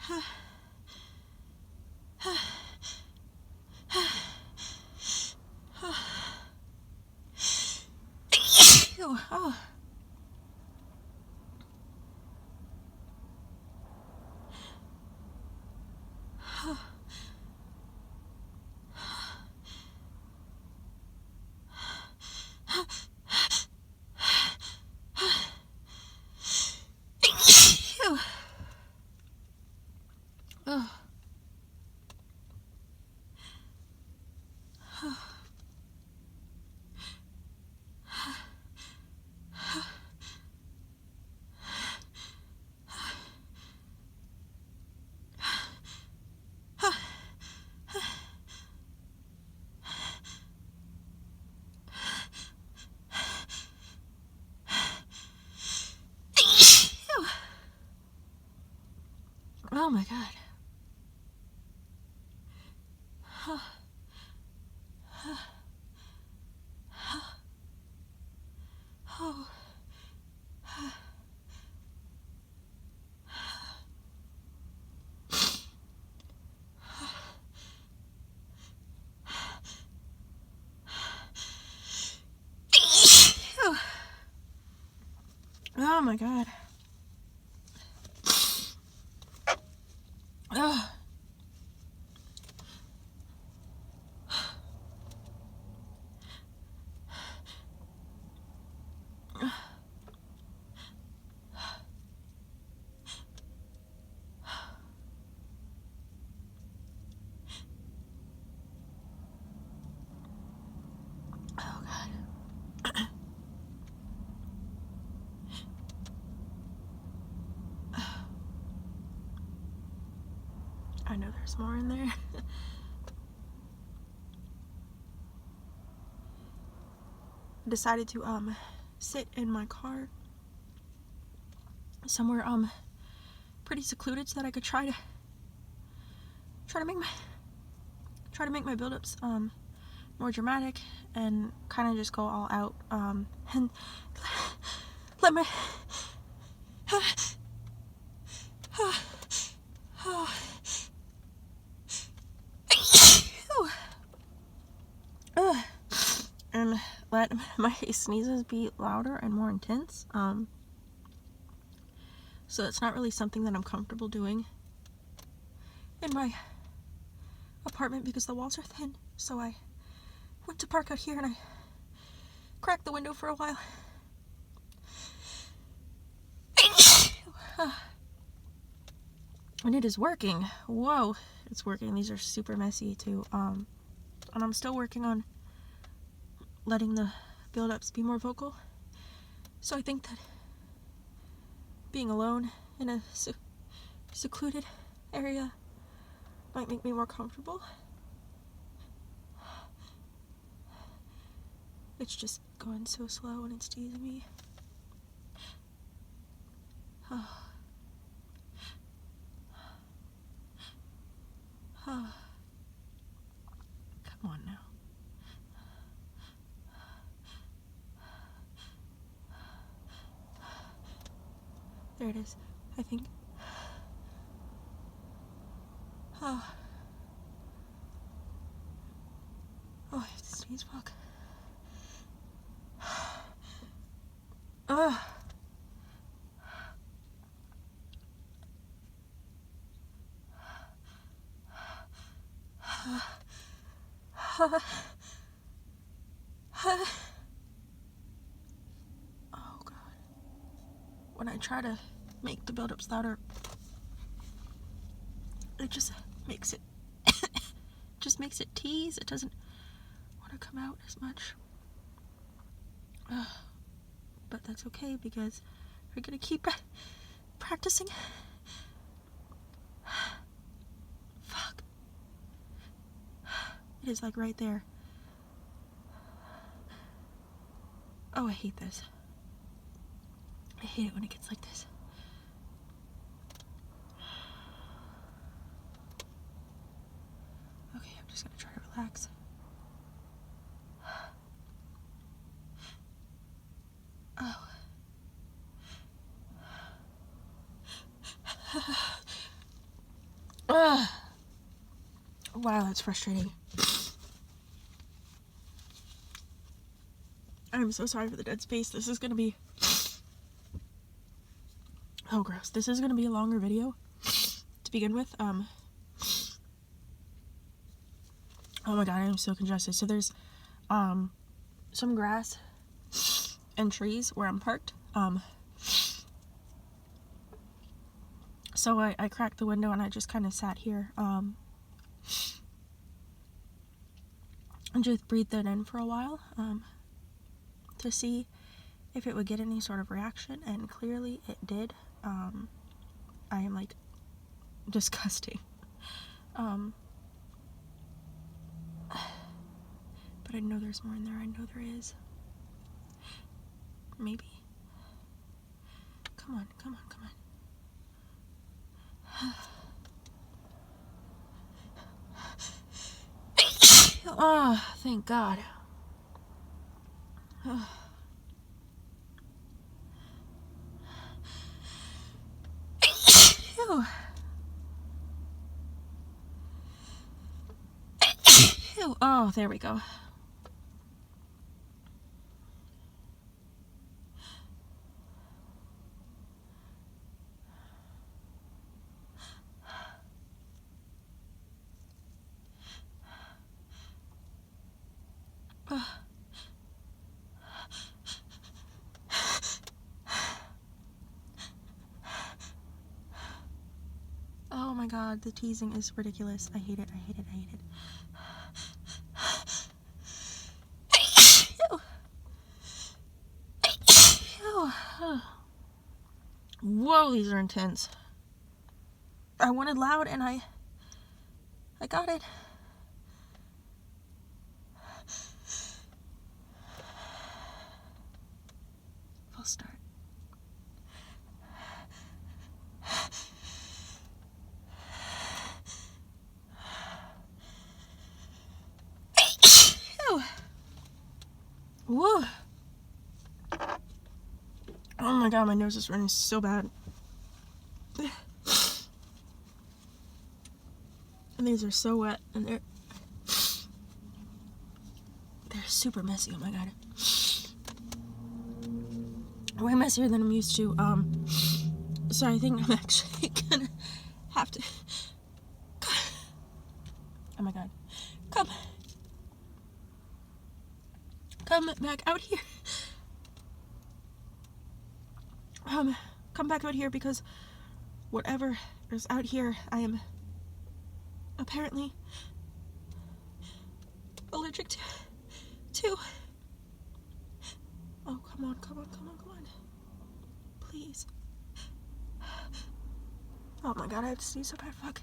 Oh. Oh my God. Oh. Oh my God. Oh. Oh God. I know there's more in there. Decided to sit in my car somewhere pretty secluded so that I could try to make my buildups more dramatic and kind of just go all out and let my and let my sneezes be louder and more intense. So it's not really something that I'm comfortable doing in my apartment because the walls are thin. So I went to park out here and I cracked the window for a while. And it is working. Whoa, it's working. These are super messy too. And I'm still working on letting the buildups be more vocal. So I think that being alone in a secluded area might make me more comfortable. It's just going so slow and it's teasing me. Oh. Oh. Come on now. There it is, I think. Oh. Oh, I have to sneeze, fuck. Ugh. Oh God. When I try to make the buildups louder, it just makes it tease. It doesn't want to come out as much. But that's okay because we're gonna keep practicing. Fuck. It is like right there. Oh, I hate this. I hate it when it gets like this. Okay, I'm just gonna try to relax. Oh. Ugh. Wow, that's frustrating. I'm so sorry for the dead space. This is gonna be... Oh, gross. This is gonna be a longer video to begin with. Oh my god, I'm so congested. So there's some grass and trees where I'm parked. So I cracked the window and I just kind of sat here and just breathed it in for a while to see if it would get any sort of reaction, and clearly it did. I am like disgusting. But I know there's more in there. I know there is. Maybe. Come on, come on, come on. Oh, thank God. Ew. Ew. Oh, there we go. Oh my god, the teasing is ridiculous. I hate it, I hate it, I hate it. Ew. Ew. Whoa, these are intense. I wanted loud and I got it. Full start. Ew. Whoa. Oh my god, my nose is running so bad. And these are so wet, and they're super messy. Oh my god. Way messier than I'm used to. So I think I'm actually gonna have to... Oh my god. Come back out here. Come back out here, because whatever is out here, I am apparently allergic to. Oh, come on, come on, come on, come on. Please. Oh my god, I have to sneeze so bad, fuck.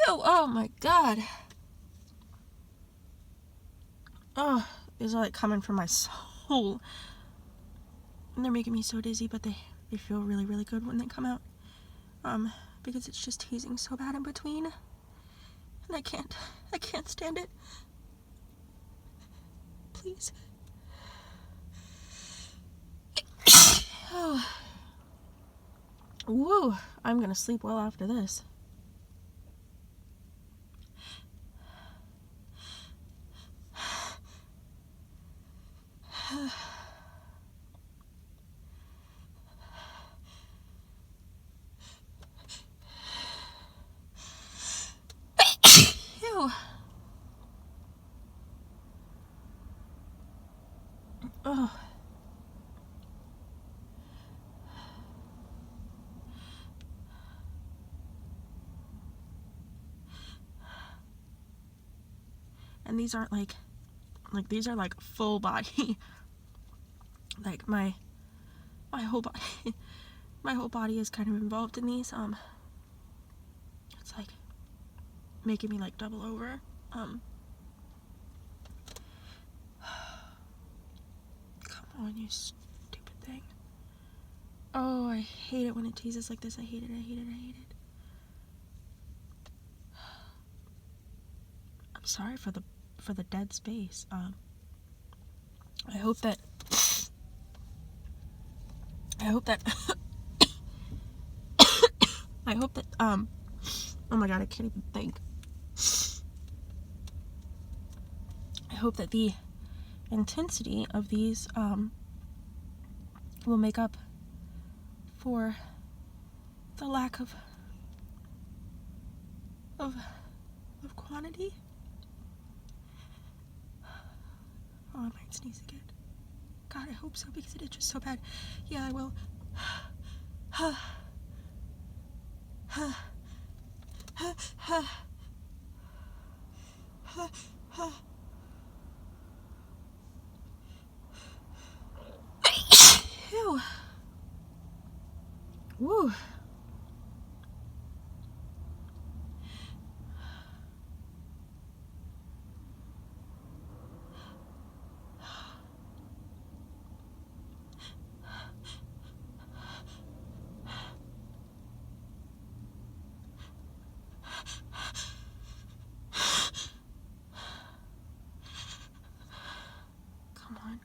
Ew, oh my god. Oh, these are like coming from my soul. And they're making me so dizzy, but they feel really, really good when they come out. Because it's just teasing so bad in between. And I can't stand it. Please. Oh. Whoa, I'm gonna sleep well after this. Ew. Oh. And these aren't like these are like full body. Like my whole body, my whole body is kind of involved in these. It's like making me like double over. Come on, you stupid thing. Oh, I hate it when it teases like this. I hate it, I hate it, I hate it. I'm sorry for the dead space. I hope that oh my god, I can't even think. I hope that the intensity of these will make up for the lack of quantity. Oh, I might sneeze again. God, I hope so, because it itches so bad. Yeah, I will. Ew. Woo.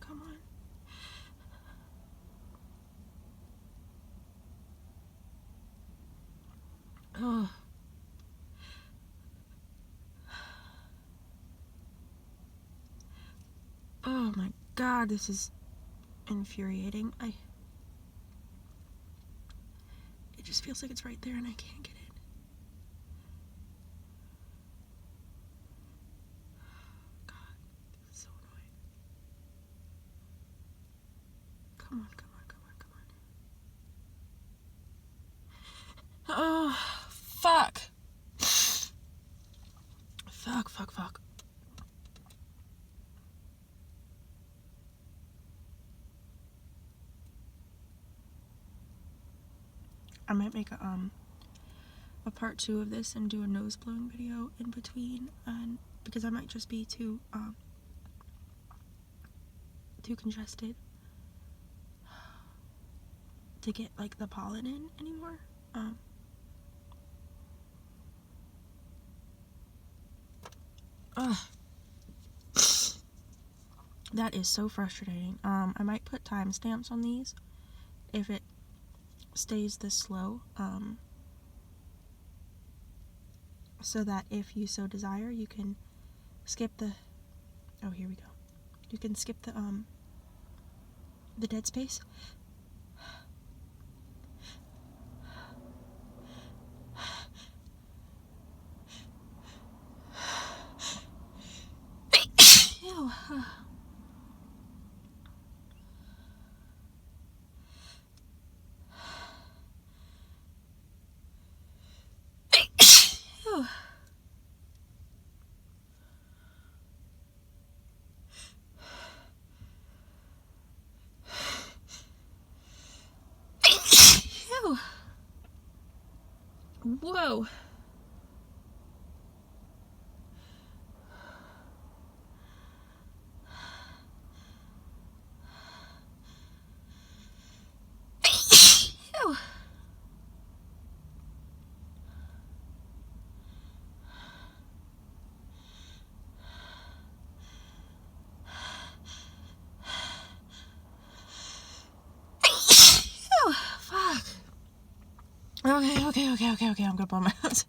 Come on. Oh. Oh my god, this is infuriating. It just feels like it's right there and I can't get it. God, this is so annoying. Come on. Oh, fuck. Fuck. I might make a part 2 of this and do a nose blowing video in between, and because I might just be too congested to get like the pollen in anymore. That is so frustrating. I might put timestamps on these if it stays this slow, so that if you so desire, you can skip the, oh, here we go. You can skip the dead space. Ew. Whoa. Ew. Fuck. Okay, I'm gonna blow my nose.